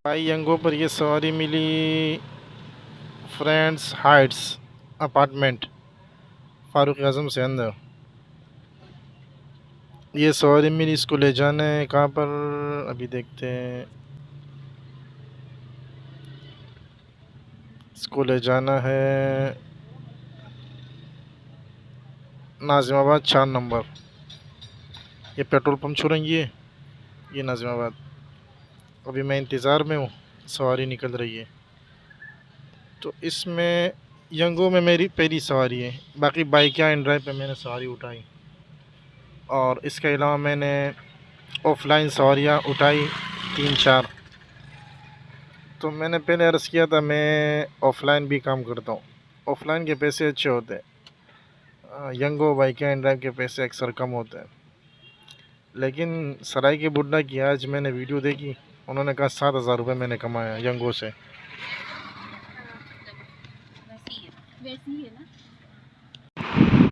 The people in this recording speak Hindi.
भाई यंगो पर ये सवारी मिली फ्रेंड्स हाइट्स अपार्टमेंट फारूक आजम से अंदर। ये सवारी मिली, इसको ले जाना है कहाँ पर अभी देखते हैं। इसको ले जाना है नाजिमाबाद 4 नंबर। ये पेट्रोल पंप छोड़ेंगे ये नाजिमाबाद। अभी मैं इंतज़ार में हूँ, सवारी निकल रही है। तो इसमें यंगो में मेरी पहली सवारी है। बाकी बाइक या इन ड्राइव पे मैंने सवारी उठाई और इसके अलावा मैंने ऑफलाइन सवारियाँ उठाई 3-4। तो मैंने पहले अर्ज़ किया था मैं ऑफलाइन भी काम करता हूँ। ऑफलाइन के पैसे अच्छे होते हैं, यंगो बाइक एंड ड्राइव के पैसे अक्सर कम होते हैं। लेकिन सराय के बुड्ढा की आज मैंने वीडियो देखी, उन्होंने कहा 7,000 रुपये मैंने कमाया यंगो से। वैसी है ना।